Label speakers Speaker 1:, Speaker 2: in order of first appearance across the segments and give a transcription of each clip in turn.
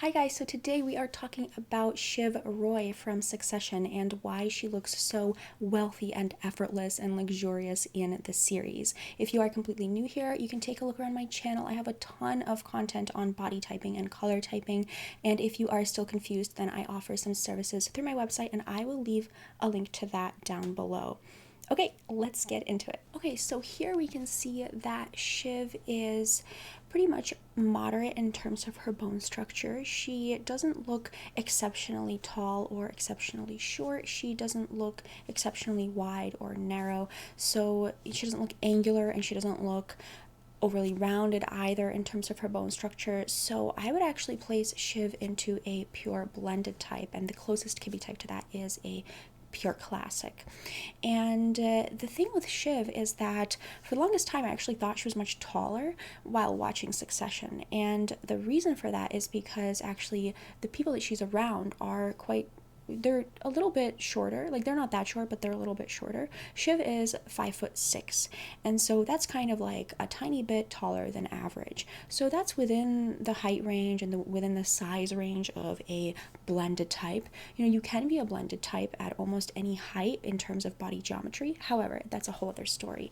Speaker 1: Hi guys, so today we are talking about Shiv Roy from Succession and why she looks so wealthy and effortless and luxurious in the series. If you are completely new here, you can take a look around my channel. I have a ton of content on body typing and color typing, and if you are still confused, then I offer some services through my website and I will leave a link to that down below. Okay, let's get into it. Okay, so here we can see that Shiv is pretty much moderate in terms of her bone structure. She doesn't look exceptionally tall or exceptionally short. She doesn't look exceptionally wide or narrow. So she doesn't look angular and she doesn't look overly rounded either in terms of her bone structure. So I would actually place Shiv into a pure blended type, and the closest KB type to that is a pure classic. And the thing with Shiv is that for the longest time I actually thought she was much taller while watching Succession, and the reason for that is because actually the people that she's around are they're a little bit shorter. Like, they're not that short, but they're a little bit shorter. Shiv is 5'6", and so that's kind of like a tiny bit taller than average. So that's within the height range and within the size range of a blended type. You know, you can be a blended type at almost any height in terms of body geometry. However, that's a whole other story.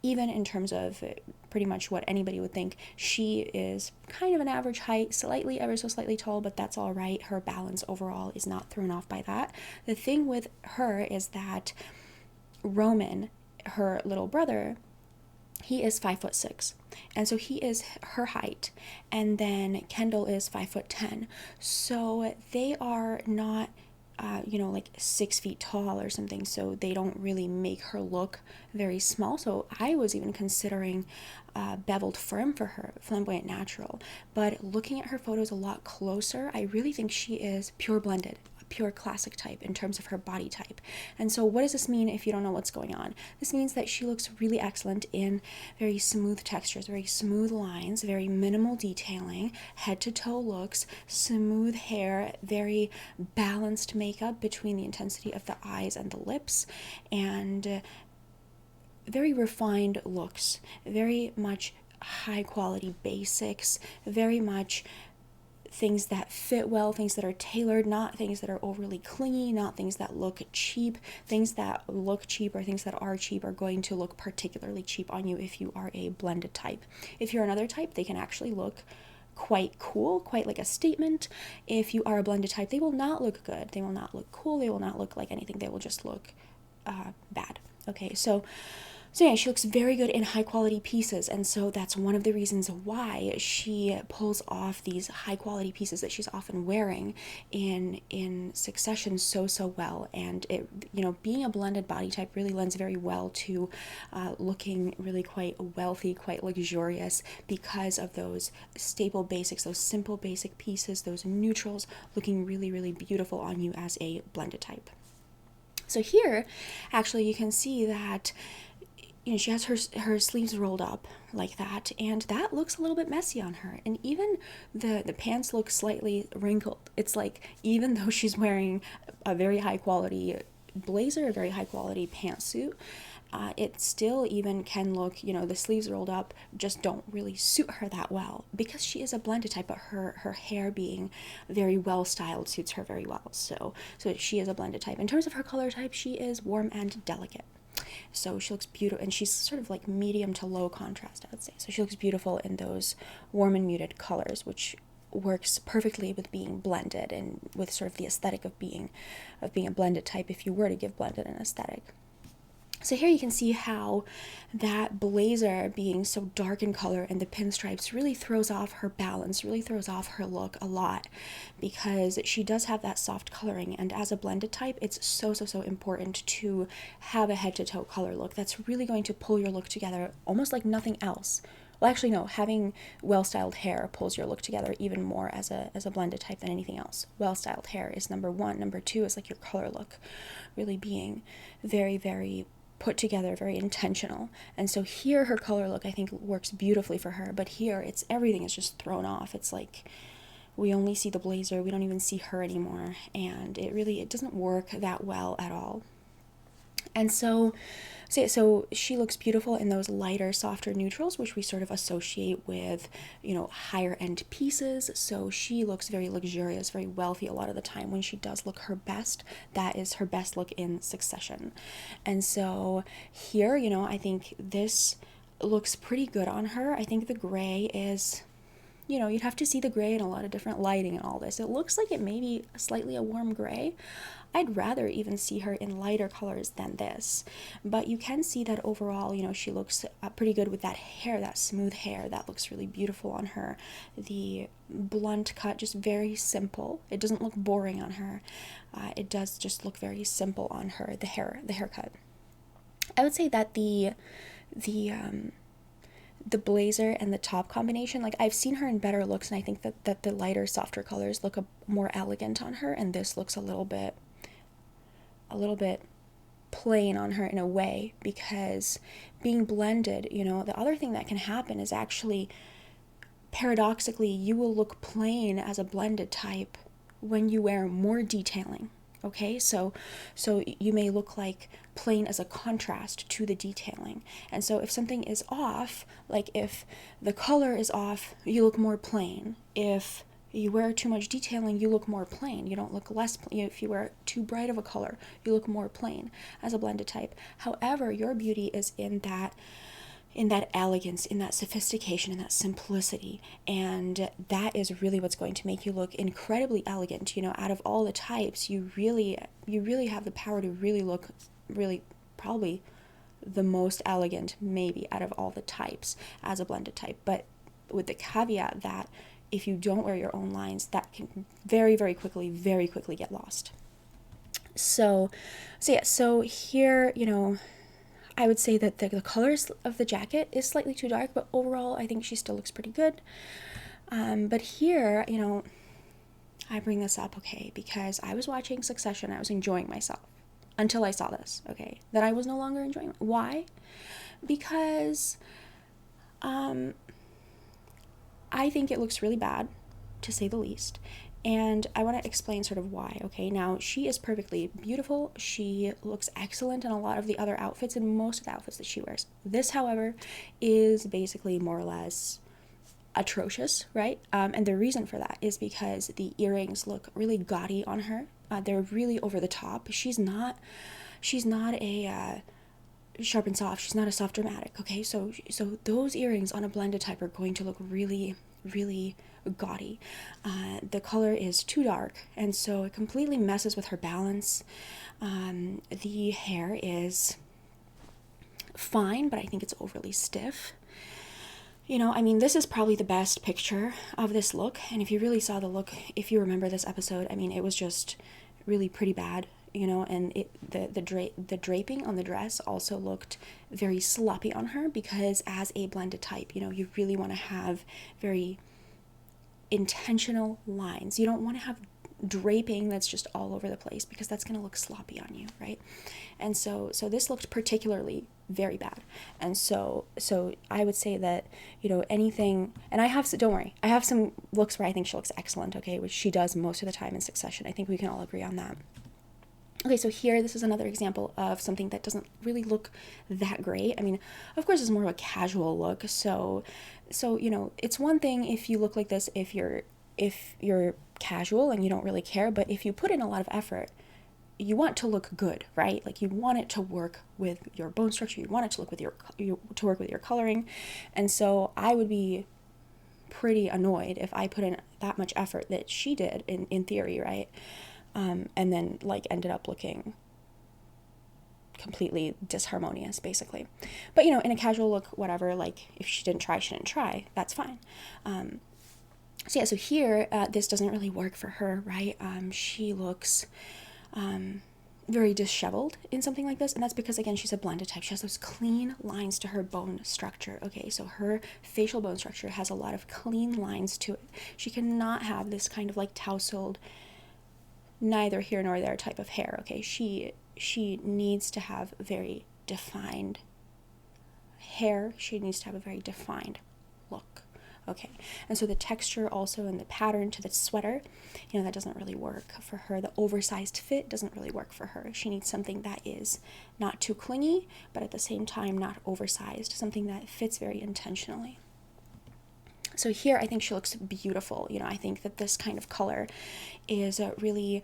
Speaker 1: Even in terms of pretty much what anybody would think, she is kind of an average height, slightly, ever so slightly tall, but that's all right. Her balance overall is not thrown off by that. The thing with her is that Roman, her little brother, he is 5'6", and so he is her height, and then Kendall is 5'10", so they are not like 6 feet tall or something, so they don't really make her look very small. So I was even considering beveled firm for her, flamboyant natural. But looking at her photos a lot closer, I really think she is pure blended, a pure classic type in terms of her body type. And so what does this mean if you don't know what's going on? This means that she looks really excellent in very smooth textures, very smooth lines, very minimal detailing, head to toe looks, smooth hair, very balanced makeup between the intensity of the eyes and the lips, and very refined looks, very much high quality basics, very much things that fit well, things that are tailored, not things that are overly clingy, not things that look cheap. Things that look cheap or things that are cheap are going to look particularly cheap on you if you are a blended type. If you're another type, they can actually look quite cool, quite like a statement. If you are a blended type, they will not look good. They will not look cool. They will not look like anything. They will just look bad. Okay, so yeah, she looks very good in high quality pieces, and so that's one of the reasons why she pulls off these high quality pieces that she's often wearing in Succession so well. And it, being a blended body type really lends very well to looking really quite wealthy, quite luxurious, because of those staple basics, those simple basic pieces, those neutrals looking really beautiful on you as a blended type. So here, actually, you can see that she has her sleeves rolled up like that, and that looks a little bit messy on her. And even the pants look slightly wrinkled. It's like, even though she's wearing a very high quality blazer, a very high quality pantsuit, it still even can look, the sleeves rolled up just don't really suit her that well, because she is a blended type, but her hair being very well styled suits her very well. So she is a blended type. In terms of her color type, she is warm and delicate. So she looks beautiful, and she's sort of like medium to low contrast, I would say. So she looks beautiful in those warm and muted colors, which works perfectly with being blended and with sort of the aesthetic of being a blended type, if you were to give blended an aesthetic. So here you can see how that blazer being so dark in color and the pinstripes really throws off her balance, really throws off her look a lot, because she does have that soft coloring. And as a blended type, it's so important to have a head to toe color look that's really going to pull your look together almost like nothing else. Well, actually, no, having well-styled hair pulls your look together even more as a blended type than anything else. Well-styled hair is number one. Number two is like your color look really being very put together, very intentional. And so here her color look, I think, works beautifully for her, but here everything is just thrown off. It's like we only see the blazer, we don't even see her anymore, and it doesn't work that well at all. And so she looks beautiful in those lighter, softer neutrals, which we sort of associate with, higher end pieces. So she looks very luxurious, very wealthy a lot of the time. When she does look her best, that is her best look in Succession. And so here, I think this looks pretty good on her. I think the gray is, you'd have to see the gray in a lot of different lighting and all this. It looks like it may be slightly a warm gray. I'd rather even see her in lighter colors than this. But you can see that overall, she looks pretty good with that hair, that smooth hair. That looks really beautiful on her. The blunt cut, just very simple. It doesn't look boring on her. It does just look very simple on her, the haircut. I would say that the blazer and the top combination, like I've seen her in better looks, and I think that the lighter, softer colors look more elegant on her, and this looks a little bit plain on her in a way, because being blended, the other thing that can happen is actually, paradoxically, you will look plain as a blended type when you wear more detailing. Okay, so you may look like plain as a contrast to the detailing. And so if something is off, like if the color is off, you look more plain. If you wear too much detailing, you look more plain. You don't look less plain. If you wear too bright of a color, you look more plain as a blended type. However, your beauty is in that elegance, in that sophistication, in that simplicity. And that is really what's going to make you look incredibly elegant. Out of all the types, you really have the power to really look probably the most elegant, maybe, out of all the types as a blended type. But with the caveat that if you don't wear your own lines, that can very, very quickly get lost. So here, I would say that the colors of the jacket is slightly too dark, but overall I think she still looks pretty good. But here, I bring this up, okay, because I was watching Succession, I was enjoying myself until I saw this, okay, that I was no longer enjoying. Why? Because I think it looks really bad, to say the least. And I want to explain sort of why, okay? Now, she is perfectly beautiful. She looks excellent in a lot of the other outfits and most of the outfits that she wears. This, however, is basically more or less atrocious, right? And the reason for that is because the earrings look really gaudy on her. They're really over the top. She's not a sharp and soft. She's not a soft dramatic, okay? So those earrings on a blended type are going to look really, really gaudy. The color is too dark, and so it completely messes with her balance. The hair is fine, but I think it's overly stiff. This is probably the best picture of this look, and if you really saw the look, if you remember this episode, it was just really pretty bad. And the draping on the dress also looked very sloppy on her, because as a blended type, you really want to have very intentional lines. You don't want to have draping that's just all over the place, because that's going to look sloppy on you, right? And so this looked particularly very bad. And so I would say that, anything, and don't worry, I have some looks where I think she looks excellent, okay, which she does most of the time in Succession. I think we can all agree on that. Okay, so here, this is another example of something that doesn't really look that great. Of course, it's more of a casual look. So it's one thing if you look like this, if you're casual and you don't really care, but if you put in a lot of effort, you want to look good, right? Like, you want it to work with your bone structure. You want it to look to work with your coloring. And so I would be pretty annoyed if I put in that much effort that she did in theory, right? And then ended up looking completely disharmonious, basically. But in a casual look, whatever, if she didn't try, that's fine. So here, this doesn't really work for her, right? She looks very disheveled in something like this, and that's because, again, she's a blended type. She has those clean lines to her bone structure, okay? So her facial bone structure has a lot of clean lines to it. She cannot have this kind of tousled, neither here nor there type of hair, okay? She needs to have very defined hair. She needs to have a very defined look, Okay, and so the texture also and the pattern to the sweater, you know, that doesn't really work for her. The oversized fit doesn't really work for her. She needs something that is not too clingy, but at the same time not oversized, something that fits very intentionally. So here I think she looks beautiful. You know, I think that this kind of color is really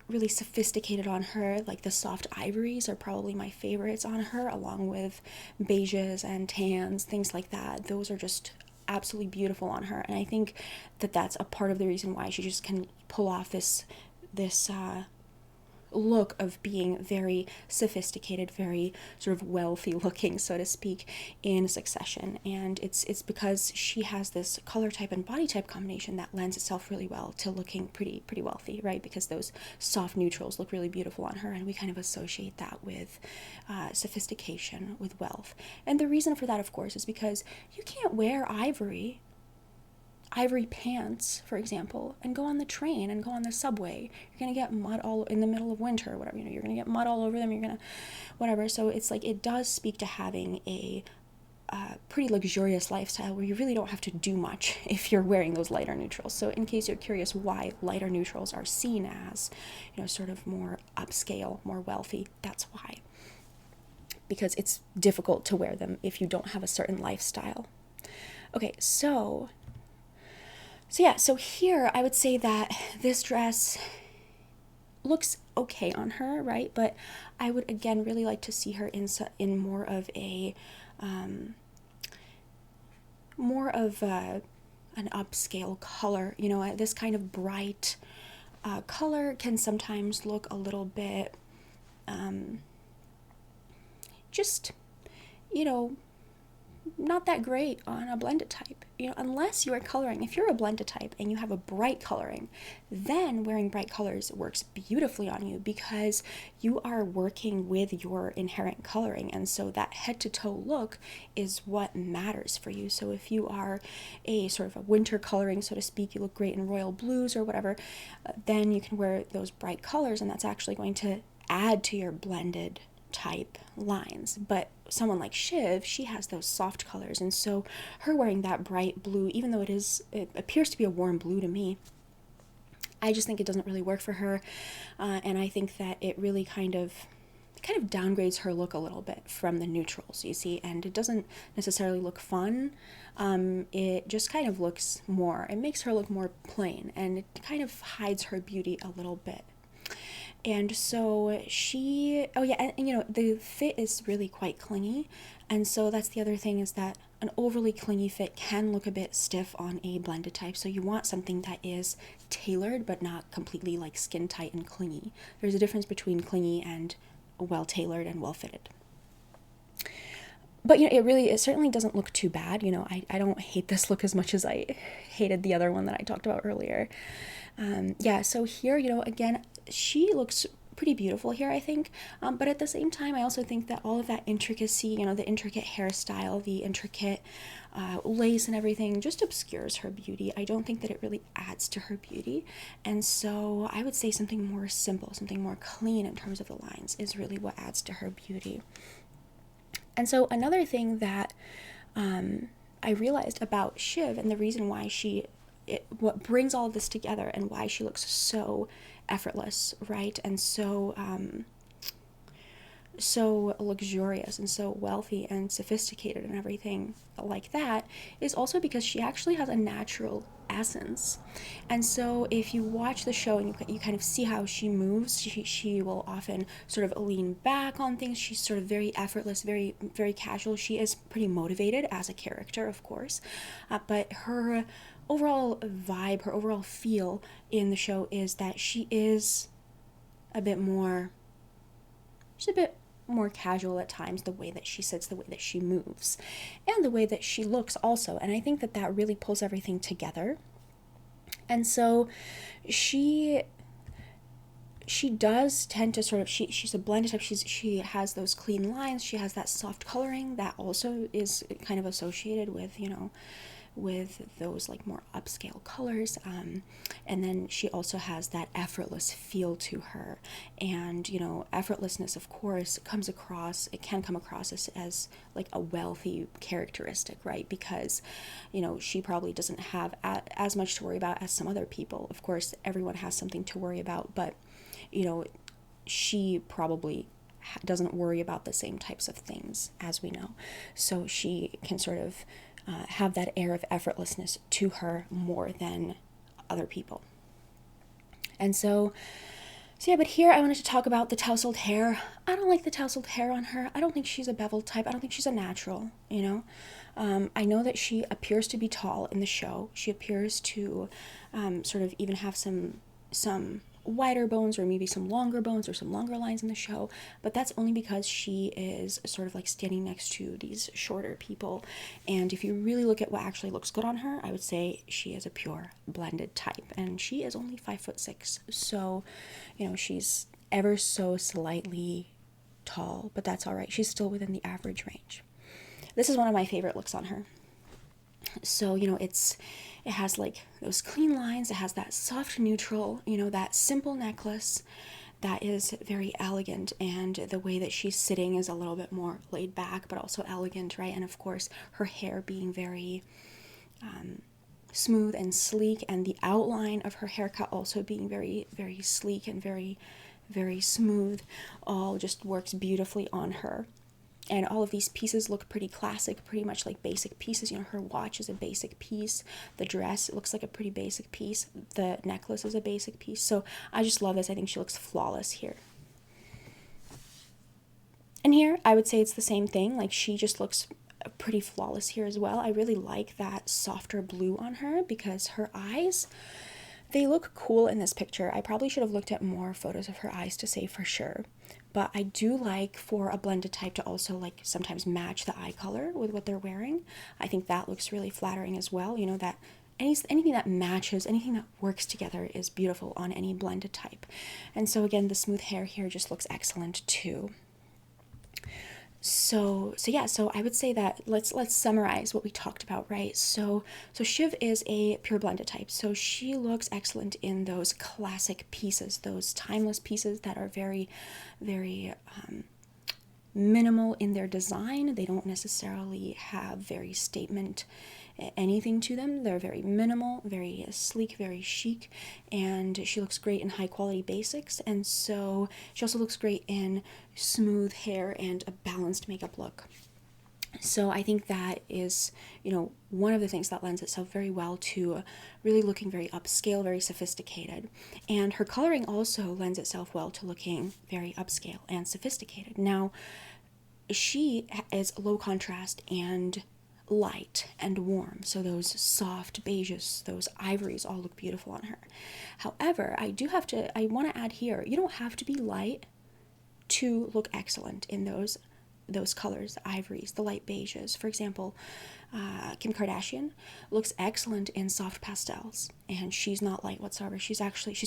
Speaker 1: really sophisticated on her. Like the soft ivories are probably my favorites on her, along with beiges and tans, things like that. Those are just absolutely beautiful on her, and I think that that's a part of the reason why she just can pull off this look of being very sophisticated, very sort of wealthy looking, so to speak, in Succession. And it's because she has this color type and body type combination that lends itself really well to looking pretty wealthy, right? Because those soft neutrals look really beautiful on her, and we kind of associate that with sophistication, with wealth. And the reason for that, of course, is because you can't wear ivory pants, for example, and go on the train and go on the subway. You're gonna get mud all in the middle of winter or whatever, you know, you're gonna get mud all over them, you're gonna whatever. So it's like, it does speak to having a pretty luxurious lifestyle where you really don't have to do much if you're wearing those lighter neutrals. So in case you're curious why lighter neutrals are seen as, you know, sort of more upscale, more wealthy, that's why. Because it's difficult to wear them if you don't have a certain lifestyle. Okay, so yeah, so here I would say that this dress looks okay on her, right? But I would again really like to see her in more of an upscale color. You know, this kind of bright color can sometimes look a little bit just, you know, not that great on a blended type. You know, unless you are coloring, if you're a blended type and you have a bright coloring, then wearing bright colors works beautifully on you because you are working with your inherent coloring, and so that head to toe look is what matters for you. So if you are a sort of a winter coloring, so to speak, you look great in royal blues or whatever, then you can wear those bright colors, and that's actually going to add to your blended type lines. But someone like Shiv, she has those soft colors, and so her wearing that bright blue, even though it appears to be a warm blue to me, I just think it doesn't really work for her, and I think that it really kind of downgrades her look a little bit from the neutrals, you see, and it doesn't necessarily look fun. It just kind of looks more, it makes her look more plain, and it kind of hides her beauty a little bit. And so and you know, the fit is really quite clingy, and so that's the other thing, is that an overly clingy fit can look a bit stiff on a blended type. So you want something that is tailored but not completely like skin tight and clingy. There's a difference between clingy and well tailored and well fitted. But you know, it certainly doesn't look too bad. You know, I don't hate this look as much as I hated the other one that I talked about earlier. So here, you know, again, she looks pretty beautiful here, I think. But at the same time, I also think that all of that intricacy, you know, the intricate hairstyle, the intricate lace and everything just obscures her beauty. I don't think that it really adds to her beauty. And so I would say something more simple, something more clean in terms of the lines is really what adds to her beauty. And so another thing that I realized about Shiv, and the reason why what brings all of this together and why she looks so effortless, right? And so luxurious and so wealthy and sophisticated and everything like that, is also because she actually has a natural essence. And so if you watch the show and you kind of see how she moves, she will often sort of lean back on things. She's sort of very effortless, very, very casual. She is pretty motivated as a character, of course, but her overall vibe, her overall feel in the show is that she's a bit more casual at times, the way that she sits, the way that she moves, and the way that she looks also. And I think that really pulls everything together. And so she does tend to sort of, she's a blended type. She has those clean lines. She has that soft coloring that also is kind of associated with, you know, those like more upscale colors, and then she also has that effortless feel to her. And you know, effortlessness of course it can come across as like a wealthy characteristic, right? Because you know, she probably doesn't have as much to worry about as some other people. Of course everyone has something to worry about, but you know, she probably doesn't worry about the same types of things, as we know. So she can sort of have that air of effortlessness to her more than other people. And so yeah, but here I wanted to talk about the tousled hair. I don't like the tousled hair on her. I don't think she's a beveled type. I don't think she's a natural, you know. I know that she appears to be tall in the show. She appears to sort of even have some wider bones or maybe some longer bones or some longer lines in the show, but that's only because she is sort of like standing next to these shorter people. And if you really look at what actually looks good on her, I would say she is a pure blended type, and she is only 5'6", so you know, she's ever so slightly tall, but that's all right. She's still within the average range. This is one of my favorite looks on her. So you know, it has like those clean lines, it has that soft neutral, you know, that simple necklace that is very elegant, and the way that she's sitting is a little bit more laid back but also elegant, right? And of course her hair being very smooth and sleek, and the outline of her haircut also being very, very sleek and very, very smooth, all just works beautifully on her. And all of these pieces look pretty classic, pretty much like basic pieces. You know, her watch is a basic piece. The dress, it looks like a pretty basic piece. The necklace is a basic piece. So I just love this. I think she looks flawless here. And here, I would say it's the same thing. Like, she just looks pretty flawless here as well. I really like that softer blue on her because her eyes, they look cool in this picture. I probably should have looked at more photos of her eyes to say for sure. But I do like for a blended type to also like sometimes match the eye color with what they're wearing. I think that looks really flattering as well. You know, that anything that matches, anything that works together is beautiful on any blended type. And so again, the smooth hair here just looks excellent too. So I would say that let's summarize what we talked about, right? So Shiv is a pure blended type. So she looks excellent in those classic pieces, those timeless pieces that are very, very minimal in their design. They don't necessarily have very statement anything to them. They're very minimal, very sleek, very chic, and she looks great in high quality basics. And so she also looks great in smooth hair and a balanced makeup look. So I think that is, you know, one of the things that lends itself very well to really looking very upscale, very sophisticated. And her coloring also lends itself well to looking very upscale and sophisticated. Now, she is low contrast and light and warm, so those soft beiges, those ivories all look beautiful on her. However, I want to add here, you don't have to be light to look excellent in those colors, the ivories, the light beiges. For example, Kim Kardashian looks excellent in soft pastels, and she's not light whatsoever. She's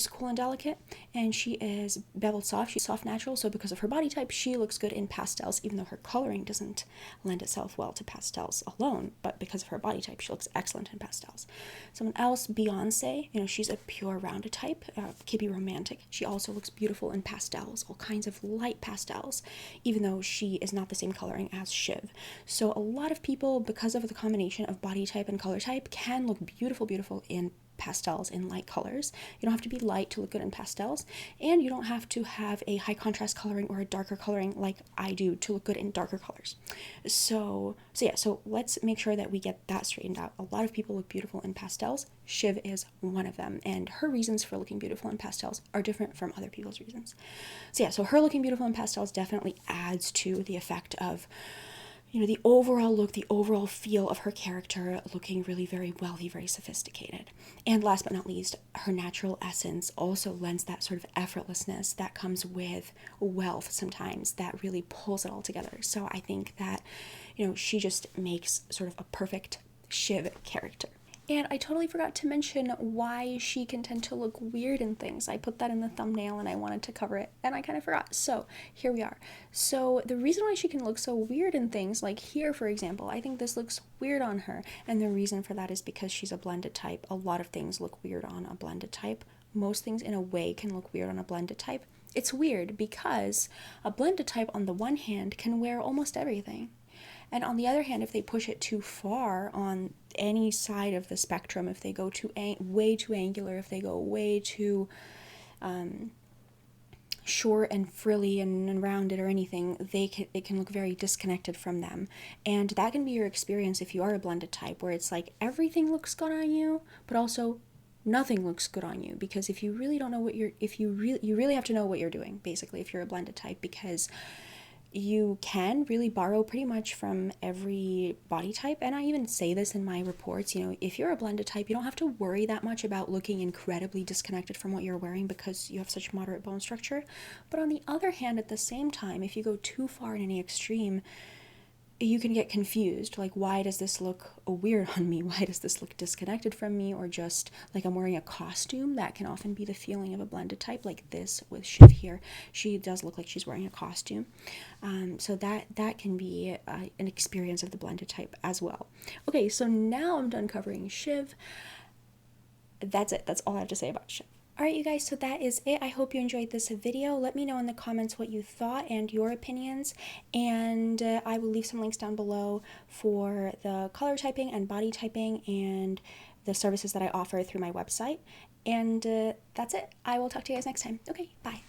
Speaker 1: cool and delicate, and she is beveled soft. She's soft natural, so because of her body type, she looks good in pastels, even though her coloring doesn't lend itself well to pastels alone, but because of her body type, she looks excellent in pastels. Someone else, Beyonce, you know, she's a pure rounded type, KB romantic. She also looks beautiful in pastels, all kinds of light pastels, even though she is not the same coloring as Shiv. So a lot of people, because of the combination of body type and color type, can look beautiful in pastels, in light colors. You don't have to be light to look good in pastels, and you don't have to have a high contrast coloring or a darker coloring like I do to look good in darker colors. So let's make sure that we get that straightened out. A lot of people look beautiful in pastels. Shiv is one of them, and her reasons for looking beautiful in pastels are different from other people's reasons. So her looking beautiful in pastels definitely adds to the effect of, you know, the overall look, the overall feel of her character looking really very wealthy, very sophisticated. And last but not least, her natural essence also lends that sort of effortlessness that comes with wealth sometimes, that really pulls it all together. So I think that, you know, she just makes sort of a perfect Shiv character. And I totally forgot to mention why she can tend to look weird in things. I put that in the thumbnail and I wanted to cover it, and I kind of forgot. So here we are. So the reason why she can look so weird in things, like here, for example, I think this looks weird on her. And the reason for that is because she's a blended type. A lot of things look weird on a blended type. Most things, in a way, can look weird on a blended type. It's weird because a blended type, on the one hand, can wear almost everything. And on the other hand, if they push it too far on any side of the spectrum, if they go way too angular, if they go way too short and frilly and rounded or anything, it can look very disconnected from them. And that can be your experience if you are a blended type, where it's like everything looks good on you, but also nothing looks good on you. Because if you really don't know what you really have to know what you're doing, basically, if you're a blended type, because you can really borrow pretty much from every body type. And I even say this in my reports, if you're a blended type, you don't have to worry that much about looking incredibly disconnected from what you're wearing because you have such moderate bone structure. But on the other hand, at the same time, if you go too far in any extreme, you can get confused, like, why does this look weird on me? Why does this look disconnected from me? Or just like I'm wearing a costume. That can often be the feeling of a blended type, like this with Shiv here. She does look like she's wearing a costume. So that can be an experience of the blended type as well. Okay, so now I'm done covering Shiv. That's it. That's all I have to say about Shiv. Alright, you guys, so that is it. I hope you enjoyed this video. Let me know in the comments what you thought and your opinions, and I will leave some links down below for the color typing and body typing and the services that I offer through my website. And that's it. I will talk to you guys next time. Okay, bye.